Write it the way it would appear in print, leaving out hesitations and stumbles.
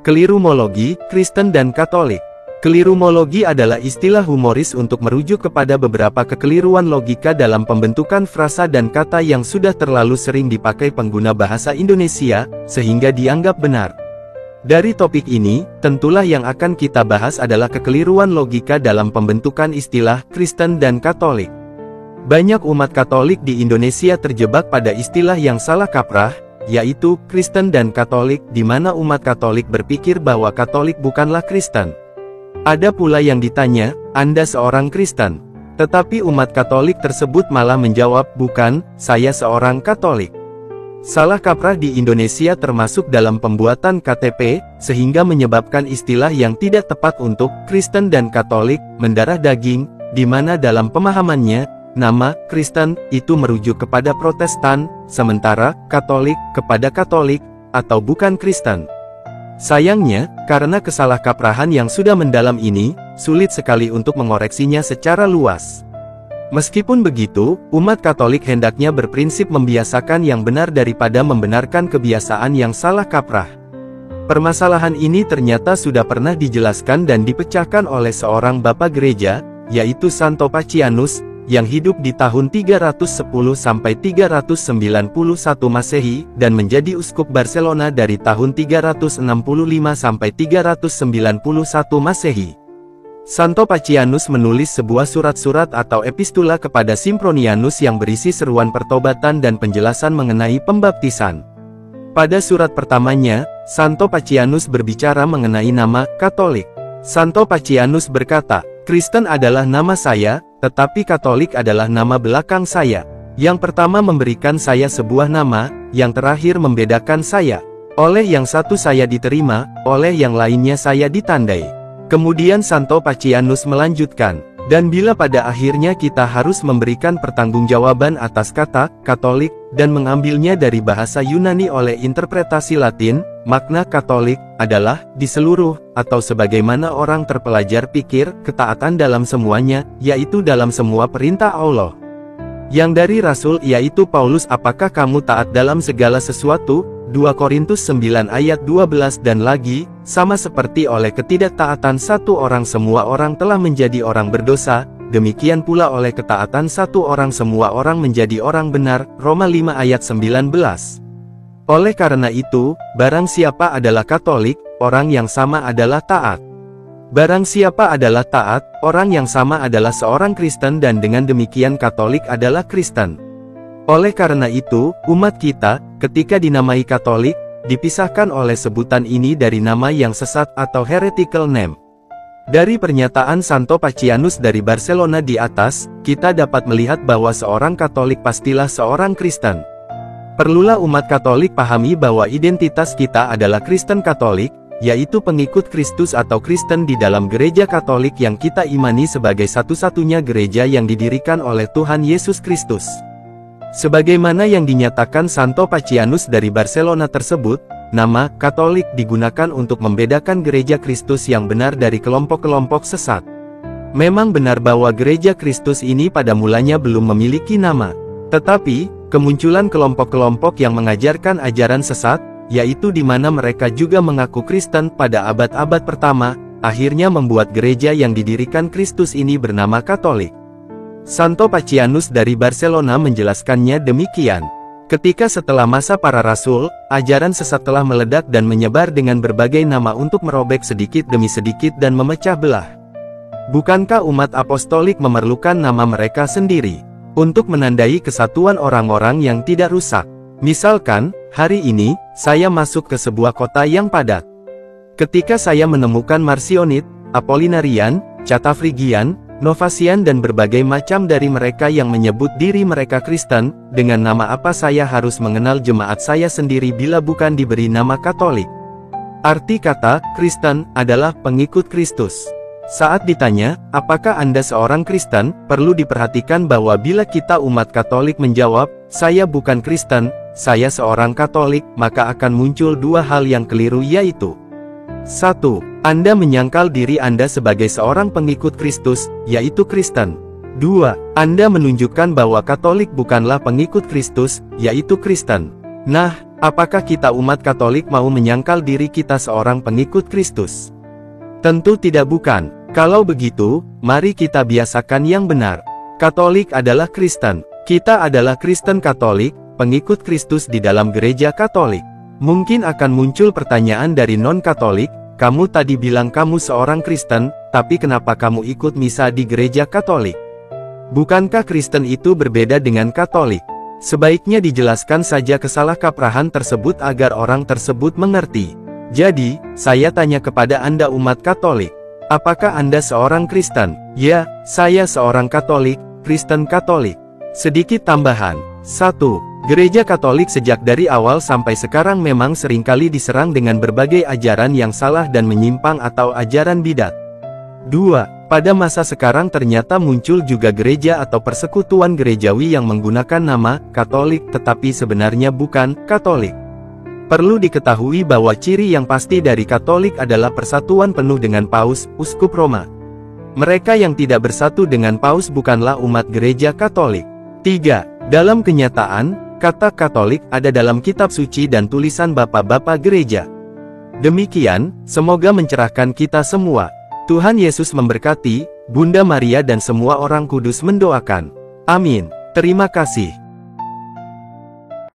Kelirumologi, Kristen dan Katolik. Kelirumologi adalah istilah humoris untuk merujuk kepada beberapa kekeliruan logika dalam pembentukan frasa dan kata yang sudah terlalu sering dipakai pengguna bahasa Indonesia, sehingga dianggap benar. Dari topik ini, tentulah yang akan kita bahas adalah kekeliruan logika dalam pembentukan istilah Kristen dan Katolik. Banyak umat Katolik di Indonesia terjebak pada istilah yang salah kaprah, yaitu Kristen dan Katolik, di mana umat Katolik berpikir bahwa Katolik bukanlah Kristen. Ada pula yang ditanya, "Anda seorang Kristen?" Tetapi umat Katolik tersebut malah menjawab, "Bukan, saya seorang Katolik." Salah kaprah di Indonesia termasuk dalam pembuatan KTP, sehingga menyebabkan istilah yang tidak tepat untuk Kristen dan Katolik mendarah daging, di mana dalam pemahamannya, nama Kristen itu merujuk kepada Protestan, sementara Katolik kepada Katolik, atau bukan Kristen. Sayangnya, karena kesalahkaprahan yang sudah mendalam ini, sulit sekali untuk mengoreksinya secara luas. Meskipun begitu, umat Katolik hendaknya berprinsip membiasakan yang benar daripada membenarkan kebiasaan yang salah kaprah. Permasalahan ini ternyata sudah pernah dijelaskan dan dipecahkan oleh seorang Bapak Gereja, yaitu Santo Pacianus, yang hidup di tahun 310–391 Masehi, dan menjadi uskup Barcelona dari tahun 365–391 Masehi. Santo Pacianus menulis sebuah surat-surat atau epistula kepada Simpronianus yang berisi seruan pertobatan dan penjelasan mengenai pembaptisan. Pada surat pertamanya, Santo Pacianus berbicara mengenai nama Katolik. Santo Pacianus berkata, "Kristen adalah nama saya, tetapi Katolik adalah nama belakang saya. Yang pertama memberikan saya sebuah nama, yang terakhir membedakan saya. Oleh yang satu saya diterima, oleh yang lainnya saya ditandai." Kemudian Santo Pacianus melanjutkan, "Dan bila pada akhirnya kita harus memberikan pertanggungjawaban atas kata Katolik, dan mengambilnya dari bahasa Yunani oleh interpretasi Latin, makna Katolik adalah di seluruh, atau sebagaimana orang terpelajar pikir, ketaatan dalam semuanya, yaitu dalam semua perintah Allah." Yang dari Rasul yaitu Paulus, "Apakah kamu taat dalam segala sesuatu?" 2 Korintus 9 ayat 12. Dan lagi, "Sama seperti oleh ketidaktaatan satu orang semua orang telah menjadi orang berdosa, demikian pula oleh ketaatan satu orang semua orang menjadi orang benar." Roma 5 ayat 19. Oleh karena itu, barang siapa adalah Katolik, orang yang sama adalah taat. Barang siapa adalah taat, orang yang sama adalah seorang Kristen, dan dengan demikian Katolik adalah Kristen. Oleh karena itu, umat kita, ketika dinamai Katolik, dipisahkan oleh sebutan ini dari nama yang sesat atau heretical name. Dari pernyataan Santo Pacianus dari Barcelona di atas, kita dapat melihat bahwa seorang Katolik pastilah seorang Kristen. Perlulah umat Katolik pahami bahwa identitas kita adalah Kristen Katolik, yaitu pengikut Kristus atau Kristen di dalam Gereja Katolik yang kita imani sebagai satu-satunya gereja yang didirikan oleh Tuhan Yesus Kristus. Sebagaimana yang dinyatakan Santo Pacianus dari Barcelona tersebut, nama Katolik digunakan untuk membedakan Gereja Kristus yang benar dari kelompok-kelompok sesat. Memang benar bahwa Gereja Kristus ini pada mulanya belum memiliki nama. Tetapi, kemunculan kelompok-kelompok yang mengajarkan ajaran sesat, yaitu di mana mereka juga mengaku Kristen pada abad-abad pertama, akhirnya membuat gereja yang didirikan Kristus ini bernama Katolik. Santo Pacianus dari Barcelona menjelaskannya demikian. Ketika setelah masa para rasul, ajaran sesat telah meledak dan menyebar dengan berbagai nama untuk merobek sedikit demi sedikit dan memecah belah. Bukankah umat apostolik memerlukan nama mereka sendiri untuk menandai kesatuan orang-orang yang tidak rusak? Misalkan, hari ini, saya masuk ke sebuah kota yang padat. Ketika saya menemukan Marcionit, Apollinarian, Catafrigian, Novasian dan berbagai macam dari mereka yang menyebut diri mereka Kristen, dengan nama apa saya harus mengenal jemaat saya sendiri bila bukan diberi nama Katolik? Arti kata Kristen adalah pengikut Kristus. Saat ditanya, apakah Anda seorang Kristen, perlu diperhatikan bahwa bila kita umat Katolik menjawab, "Saya bukan Kristen, saya seorang Katolik," maka akan muncul dua hal yang keliru, yaitu 1. Anda menyangkal diri Anda sebagai seorang pengikut Kristus, yaitu Kristen. 2. Anda menunjukkan bahwa Katolik bukanlah pengikut Kristus, yaitu Kristen. Nah, Apakah kita umat Katolik mau menyangkal diri kita seorang pengikut Kristus? Tentu tidak, bukan. Kalau begitu, mari kita biasakan yang benar. Katolik adalah Kristen. Kita adalah Kristen Katolik, pengikut Kristus di dalam gereja Katolik. Mungkin akan muncul pertanyaan dari non-Katolik, kamu tadi bilang kamu seorang Kristen, tapi kenapa kamu ikut misa di gereja Katolik? Bukankah Kristen itu berbeda dengan Katolik? Sebaiknya dijelaskan saja kesalahkaprahan tersebut agar orang tersebut mengerti. Jadi, saya tanya kepada Anda umat Katolik, apakah Anda seorang Kristen? Ya, saya seorang Katolik, Kristen Katolik. Sedikit tambahan. 1. Gereja Katolik sejak dari awal sampai sekarang memang seringkali diserang dengan berbagai ajaran yang salah dan menyimpang atau ajaran bidat. 2. Pada masa sekarang ternyata muncul juga gereja atau persekutuan gerejawi yang menggunakan nama Katolik tetapi sebenarnya bukan Katolik. Perlu diketahui bahwa ciri yang pasti dari Katolik adalah persatuan penuh dengan Paus, Uskup Roma. Mereka yang tidak bersatu dengan Paus bukanlah umat gereja Katolik. 3. Dalam kenyataan, kata Katolik ada dalam kitab suci dan tulisan bapak-bapak gereja. Demikian, semoga mencerahkan kita semua. Tuhan Yesus memberkati, Bunda Maria dan semua orang kudus mendoakan. Amin. Terima kasih.